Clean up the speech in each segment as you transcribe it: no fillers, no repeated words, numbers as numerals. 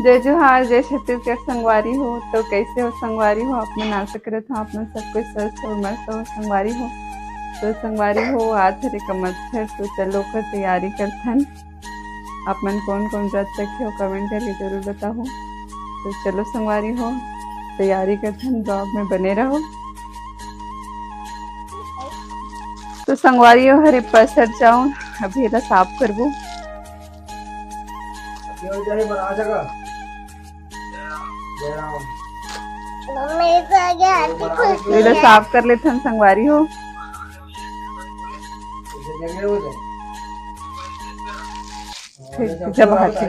जय जोहार जय छत्तीसगढ़ संगवारी हो। तो कैसे हो संगवारी हो? आप मन आशा करत हो आप मन सब कोई स्वस्थ और मस्त हो संगवारी हो। तो संगवारी हो आज हरे का मच्छर, तो चलो कर तैयारी करथन। आप मन कौन कौन व्रत रखे हो कमेंट करके जरूर बताओ। तो चलो संगवारी हो तैयारी करथन, ब्लॉग में बने रहो। तो संगवारी हो हरे पसर जाऊं अभी एला साफ करबो। एला साफ कर लेथन संगवारी हो। जब हाथे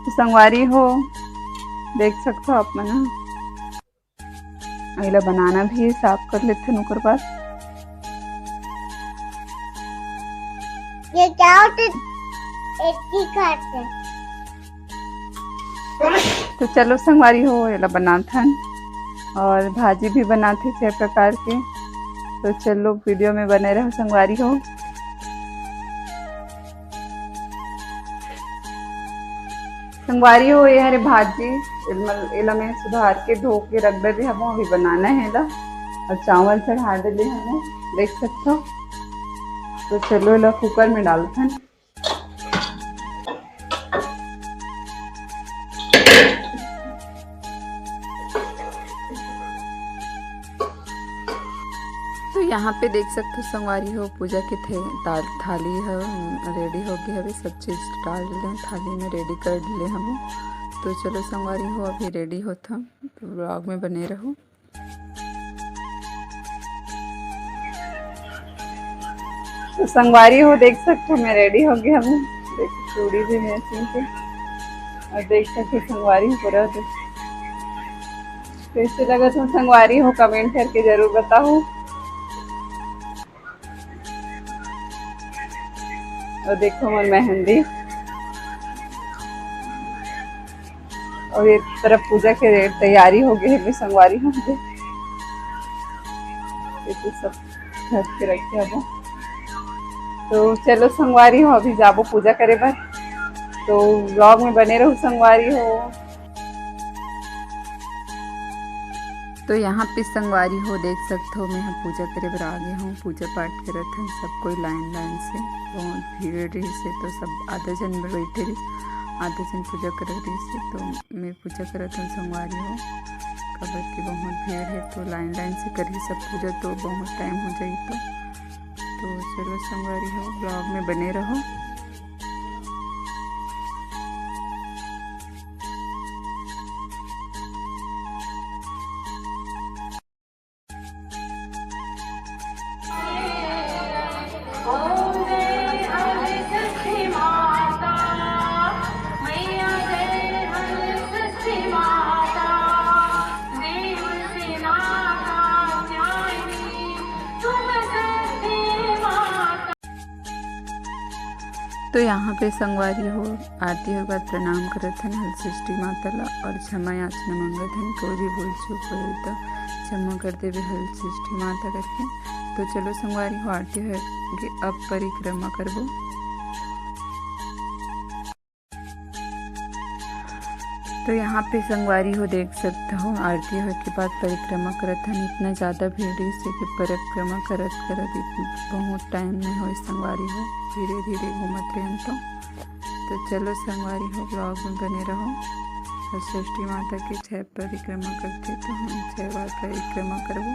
तो संगवारी हो देख सकते हो आप मन एला बनाना भी है, साफ कर लेते ओकर बाद। ये क्या होता एक ही खाते। तो चलो संगवारी हो एला बनाथन और भाजी भी बनाथे 6 प्रकार के। तो चलो वीडियो में बने रहो संगवारी हो। संगवारी हो ये हरे भाजी एला मैं सुधार के धो के रख दे हम अभी बनाना है एला। और चावल चढ़ा दे हमें देख सकते हो। तो चलो एला कुकर में डालथन। तो यहाँ पे देख सकते हो संगवारी हो पूजा के थाली है रेडी हो गई। अभी सब चीज़ डाल ले थाली में रेडी कर ले हम। तो चलो संगवारी हो अभी रेडी होता, तो ब्लॉग में बने रहो। तो संगवारी हो देख सकते हो मैं रेडी हो गई हूँ। देख चूड़ी भी मैचिंग के और देख सकते हो संगवारी हो पूरा। कैसे लगा तुम संगवारी हो कमेंट करके जरूर बताओ। और देखो मैं मेहंदी और एक तरफ पूजा के रेट तैयारी हो गई है संगवारी हो। तो सब ढक के रखे अब। तो चलो संगवारी हो अभी जाबो पूजा करे बर। तो व्लॉग में बने रहो संगवारी हो। तो यहाँ पे संगवारी हो देख सकते हो मैं यहाँ पूजा करे बर आ गई हूँ। पूजा पाठ करत हैं सब कोई लाइन लाइन से, बहुत भीड़ रही से। तो सब आधा जन बैठे रही, आधा जन पूजा कर रही से। तो मैं पूजा करत हूँ संगवारी हो खबर की बहुत भीड़ है। तो लाइन लाइन से करी सब पूजा, तो बहुत टाइम हो जाए। तो चलो संगवारी हो ब्लॉग में बने रहो। तो यहाँ पे संगवारी हो आरती के बाद प्रणाम करत हन हलसृष्टि माता ला और क्षमा याचना मांगत हन। कोई भी भूल चूक हो तो क्षमा कर देवे हलसृष्टि माता करके। तो चलो संगवारी हो आरती है अब परिक्रमा करबो। तो यहाँ पे संगवारी हो देख सकते हो आरती हो के बाद परिक्रमा करत हन। इतना ज़्यादा भीड़ से कि परिक्रमा करत करत बहुत टाइम नहीं हो संगवारी हो, धीरे धीरे घूमत रहे। तो चलो संगवारी हो ब्लॉग में बने रहो। हलसृष्टि माता की 6 परिक्रमा करते, तो हम 6 बार परिक्रमा करबो।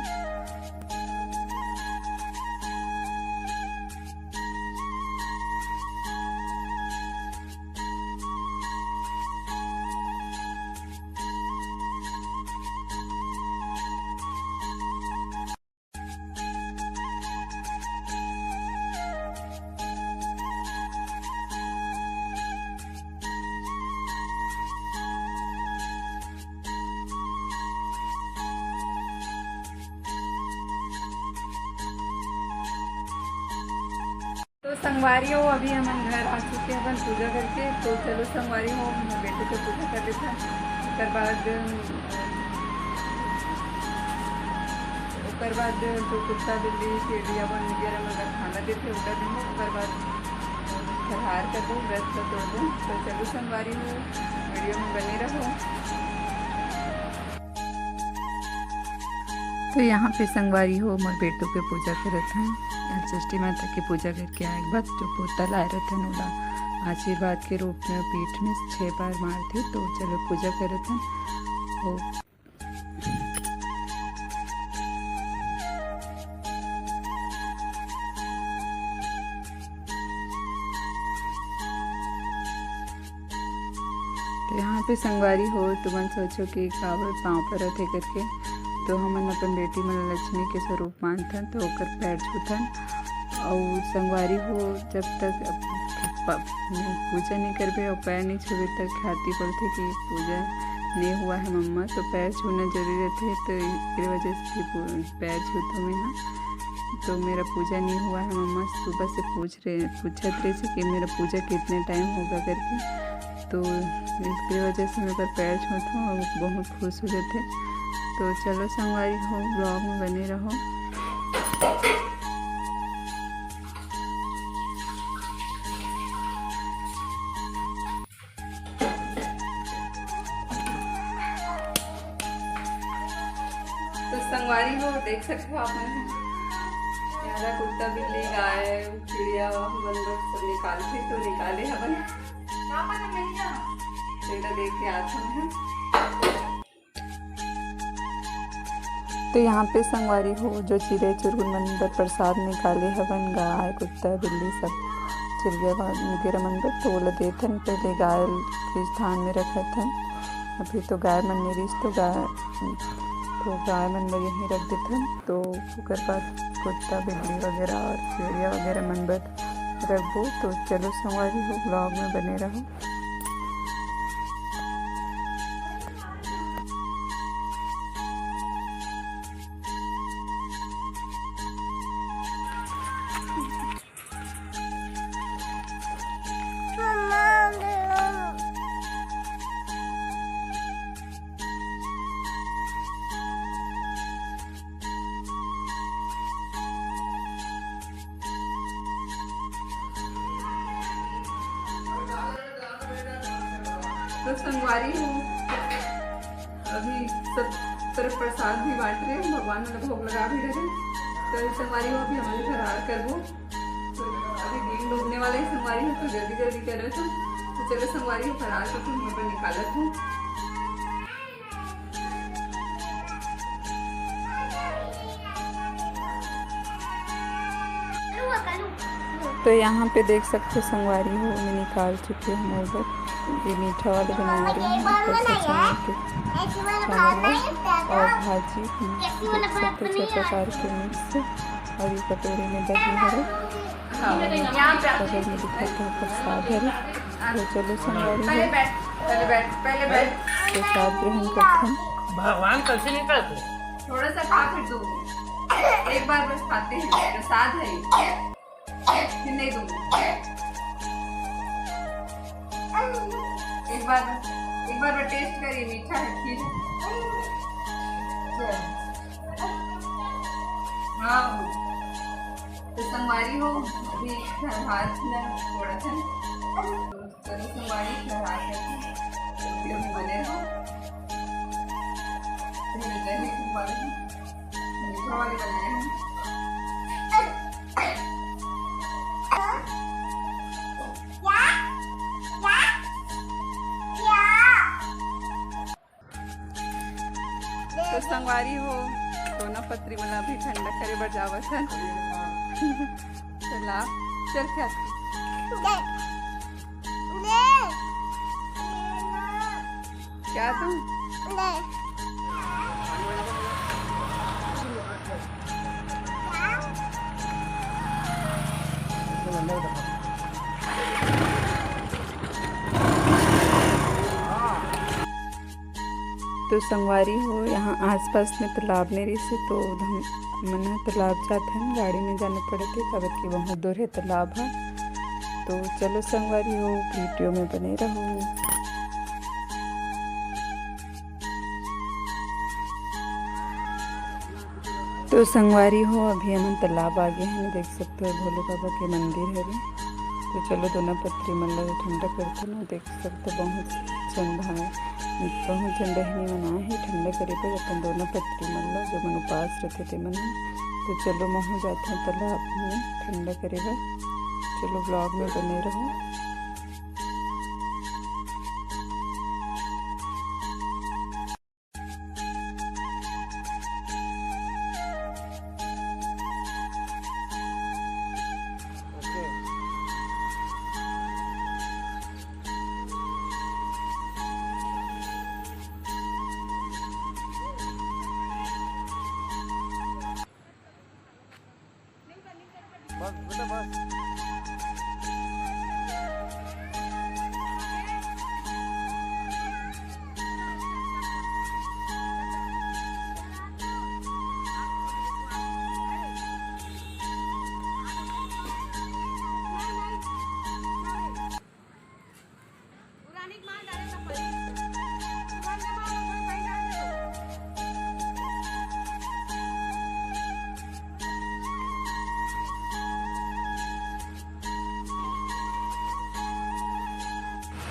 तो संगवारी हो अभी हम घर आ चुके हैं अपन पूजा करके। तो चलो संगवारी हो मैं बेटे को पूजा कर लेता, उसके बाद उसके बाद जो कुत्ता बिल्ली चिड़िया बन वगैरह मतलब खाना देते उड़ा देंगे। उसके बाद फलहार कर दो, व्रत का तोड़ दो। तो चलो संगवारी हो, वीडियो में बने रहो। तो यहाँ पे संगवारी हो मोर बेटों के पूजा करत हैं। षष्ठी माता की पूजा करके आए के बाद जो पोता लाए रहते हैं ओला आशीर्वाद के रूप में पीठ में 6 बार मारते। तो चलो पूजा करत हैं। तो यहाँ पे संगवारी हो तुमन सोचो कि काबर पाँव पर रथे करके। तो हमन अपन बेटी मन लक्ष्मी के स्वरूप मानथन तो ओकर पैर छूथन। और संगवारी हो जब तक पूजा नहीं करबे और पैर नहीं छूबे तक ख्याति पड़थे कि पूजा नहीं हुआ है मम्मा। तो पैर छूना जरूरी रहते। तो इसकी वजह से पैर छूता मैं हाँ। तो मेरा पूजा नहीं हुआ है मम्मा सुबह से पूछत रहे थे कि मेरा पूजा कितने टाइम होगा करके। तो इसकी वजह से मैं पैर छूता हूँ और बहुत खुश हो जाते। तो चलो संगवारी हो ब्लॉग में बने रहो। तो संगवारी हो देख सकते हो आपने यहाँ कुत्ता बिल्ली गाय चिड़िया बंदर सब निकालते। तो निकाले हवन देख के आते हैं। तो यहाँ पे संगवारी हो जो चिड़े चुरगुन मंदिर प्रसाद निकाले हवन गाय कुत्ता बिल्ली सब चिड़िया वगैरह मंदिर तो वो देथन। पहले गाय के स्थान में रखथन। अभी तो गाय मन नहीं रही तो गाय मन बर यहीं रख देथन। तो ओकर बाद कुत्ता बिल्ली वगैरह और चिड़िया वगैरह मन बर रखबो। तो चलो संगवारी हो ब्लॉग में बने रहो। तो संगवारी हो अभी सब तरफ प्रसाद भी बांट रहे हैं। भगवान मतलब भोग लगा भी रहे। तो संगवारी हो अभी हमारे फरार करबो। तो अभी दिन डूबने वाले ही संगवारी हो तो जल्दी जल्दी करो। तो चलो संगवारी हो फरार करके मुँह पर निकालत हूँ। तो यहाँ पे देख सकते हो संगवारी हो मैं निकाल चुकी हूँ मोबाइल। ये मीठा वाले बना रही हूँ और भाजी देख सकते 6 प्रकार के मिक्स। और ये कटोरी में दही है बगल में दिखाता है प्रसाद है। तो चलो संगवारी हो प्रसाद ग्रहण करते हैं। भगवान कैसे नहीं करते थोड़ा सा खा फिर दो। एक बार बस खाते हैं प्रसाद है फिर नहीं दूंगा। एक बार टेस्ट करिए मीठा है खीर। हाँ तो संगवारी हो अभी फलहार थोड़ा सा चलो संगवारी फलहार करते वीडियो में बने रहो। मीठा वाले बनाए हैं। तो संगवारी हो दोनों पत्री मला भी ठंडा करे बर जावत है। चला चल क्या क्या तुम तो संगवारी हो यहाँ आसपास में तालाब नहीं रही से तो मना तालाब जाते हैं गाड़ी में जाना पड़ते काबर कि बहुत दूर है तालाब है। तो चलो संगवारी हो वीडियो में बने रहो। तो तो संगवारी हो अभी हम तालाब आ गए हैं, देख सकते हो भोले बाबा के मंदिर है भी। तो चलो दोनों पत्री मतलब ठंडा करते ना, देख सकते बहुत जन भाई बहुत जन बहनी मना है ठंडा करे पर अपन दोनों पत्री मतलब जो मन उपास रहते थे मन। तो चलो वहाँ जाते हैं तालाब में ठंडा करेगा। चलो ब्लॉग में बने रहो। बस बेटा बस।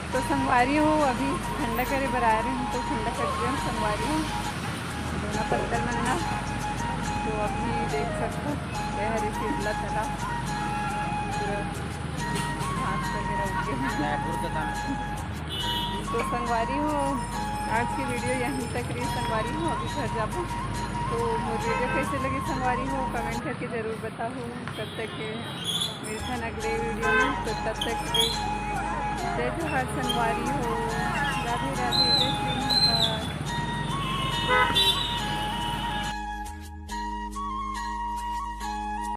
तो संगवारी हो अभी ठंडा करे बर आ रहे हैं, तो ठंडा करते हैं संगवारी हो दोनों पत्थर मन्ना। तो अभी देख सकते हो यह हरी शीतला तालाब पूरा घास वगैरह उगे हैं। तो संगवारी हो आज की वीडियो यहीं तक रही। संगवारी हो अभी घर जाओ। तो वीडियो कैसे लगी संगवारी हो कमेंट करके ज़रूर बताओ। तब तक मिलते हैं अगले वीडियो में। तो तब तक जय जोहार संगवारी हो। राधे राधे, जय श्री महाकाल।